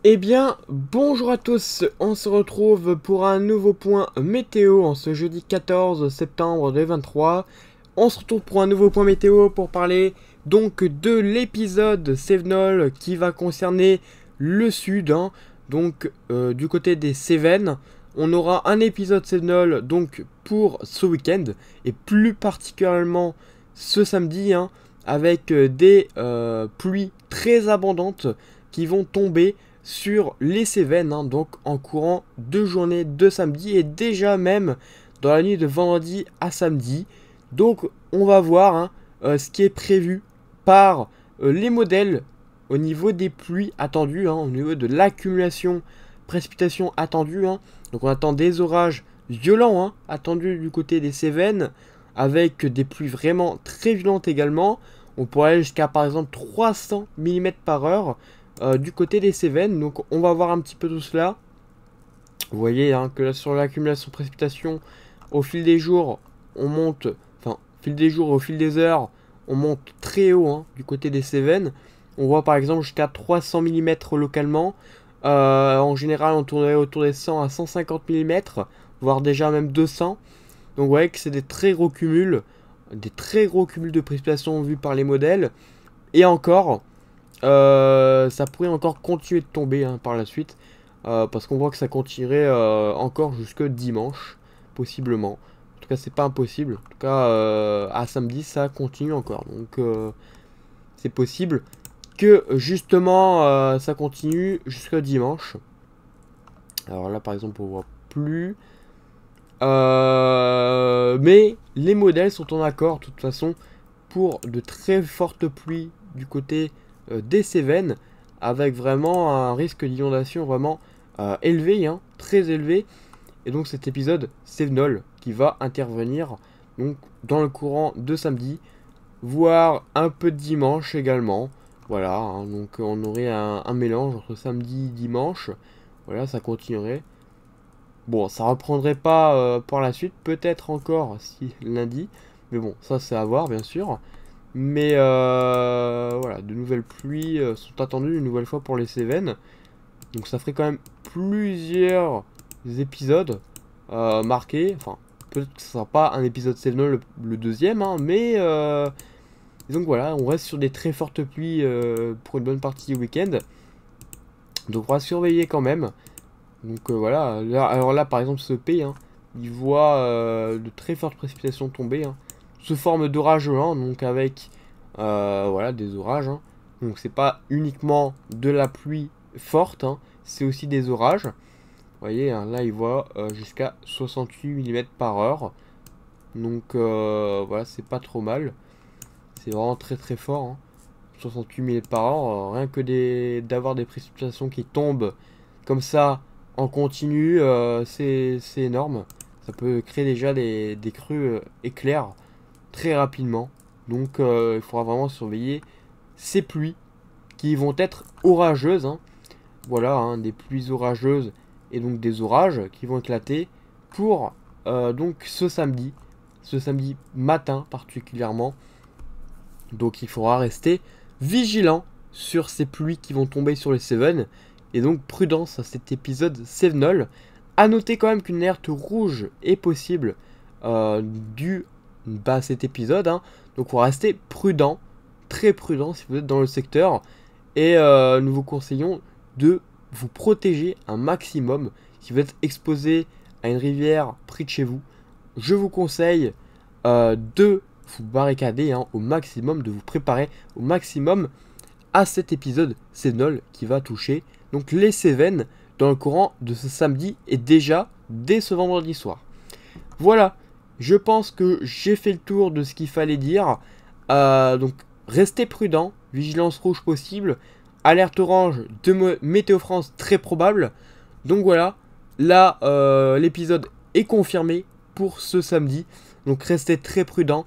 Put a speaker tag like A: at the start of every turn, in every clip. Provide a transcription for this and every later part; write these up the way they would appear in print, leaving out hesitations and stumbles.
A: Eh bien, bonjour à tous, on se retrouve pour un nouveau point météo en ce jeudi 14 septembre 2023. On se retrouve pour un nouveau point météo pour parler donc de l'épisode Cévenol qui va concerner le sud, du côté des Cévennes. On aura un épisode Cévenol donc pour ce week-end et plus particulièrement ce samedi, avec des pluies très abondantes qui vont tomber sur les Cévennes, donc en courant de journée de samedi et déjà même dans la nuit de vendredi à samedi. Donc on va voir ce qui est prévu par les modèles au niveau des pluies attendues, au niveau de l'accumulation précipitation attendue. Donc on attend des orages violents attendus du côté des Cévennes avec des pluies vraiment très violentes également. On pourrait aller jusqu'à par exemple 300 mm par heure du côté des Cévennes. Donc on va voir un petit peu tout cela. Vous voyez que là, sur l'accumulation de précipitations, au fil des jours, on monte, enfin, au fil des jours et au fil des heures, on monte très haut du côté des Cévennes. On voit par exemple jusqu'à 300 mm localement. En général, on tournerait autour des 100 à 150 mm, voire déjà même 200. Donc vous voyez que c'est des très gros cumuls de précipitations vus par les modèles. Et encore, ça pourrait encore continuer de tomber par la suite. Parce qu'on voit que ça continuerait encore jusque dimanche, possiblement. En tout cas, c'est pas impossible. En tout cas, à samedi, ça continue encore. Donc, c'est possible que justement, ça continue jusque dimanche. Alors là, par exemple, on voit plus. Mais les modèles sont en accord, de toute façon, pour de très fortes pluies du côté des Cévennes, avec vraiment un risque d'inondation vraiment élevé, très élevé. Et donc cet épisode Cévenol qui va intervenir donc dans le courant de samedi, voire un peu de dimanche également. Voilà, donc on aurait un mélange entre samedi et dimanche. Voilà, ça continuerait. Bon, ça reprendrait pas par la suite, peut-être encore si lundi. Mais bon, ça c'est à voir bien sûr. Mais voilà, de nouvelles pluies sont attendues une nouvelle fois pour les Cévennes. Donc ça ferait quand même plusieurs épisodes marqués. Enfin, peut-être que ce sera pas un épisode Cévenol le deuxième, mais donc voilà, on reste sur des très fortes pluies pour une bonne partie du week-end. Donc on va surveiller quand même. Donc voilà, alors là par exemple ce P, il voit de très fortes précipitations tomber, sous forme d'orage gelant, donc avec voilà, des orages. Donc c'est pas uniquement de la pluie forte, c'est aussi des orages. Vous voyez, là il voit jusqu'à 68 mm par heure. Donc voilà, c'est pas trop mal. C'est vraiment très très fort. 68 mm par heure, rien que d'avoir des précipitations qui tombent comme ça en continu, c'est énorme. Ça peut créer déjà des crues éclairs très rapidement. Donc il faudra vraiment surveiller ces pluies qui vont être orageuses. Voilà, des pluies orageuses et donc des orages qui vont éclater pour donc ce samedi matin particulièrement. Donc il faudra rester vigilant sur ces pluies qui vont tomber sur les Cévennes. Et donc prudence à cet épisode Cévenol. A noter quand même qu'une alerte rouge est possible due à cet épisode. Donc il faut rester prudent, très prudent si vous êtes dans le secteur. Et nous vous conseillons de vous protéger un maximum. Si vous êtes exposé à une rivière près de chez vous, je vous conseille de vous barricader au maximum, de vous préparer au maximum à cet épisode Cévenol qui va toucher donc les Cévennes dans le courant de ce samedi et déjà dès ce vendredi soir. Voilà, je pense que j'ai fait le tour de ce qu'il fallait dire. Donc restez prudent, vigilance rouge possible, alerte orange de Météo France très probable. Donc voilà, là l'épisode est confirmé pour ce samedi. Donc restez très prudent.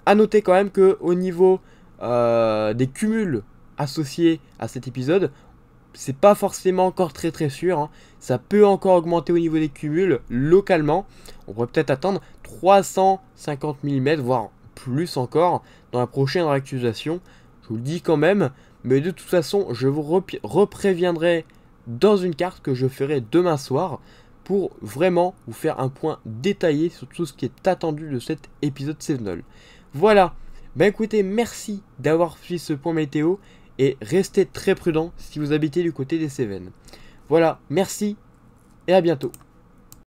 A: A noter quand même que au niveau des cumuls associés à cet épisode, c'est pas forcément encore très très sûr. Ça peut encore augmenter au niveau des cumuls localement. On pourrait peut-être attendre 350 mm, voire plus encore, dans la prochaine réactualisation. Je vous le dis quand même. Mais de toute façon, je vous repréviendrai dans une carte que je ferai demain soir pour vraiment vous faire un point détaillé sur tout ce qui est attendu de cet épisode Sevenol. Voilà, bah écoutez, merci d'avoir suivi ce point météo et restez très prudent si vous habitez du côté des Cévennes. Voilà, merci et à bientôt.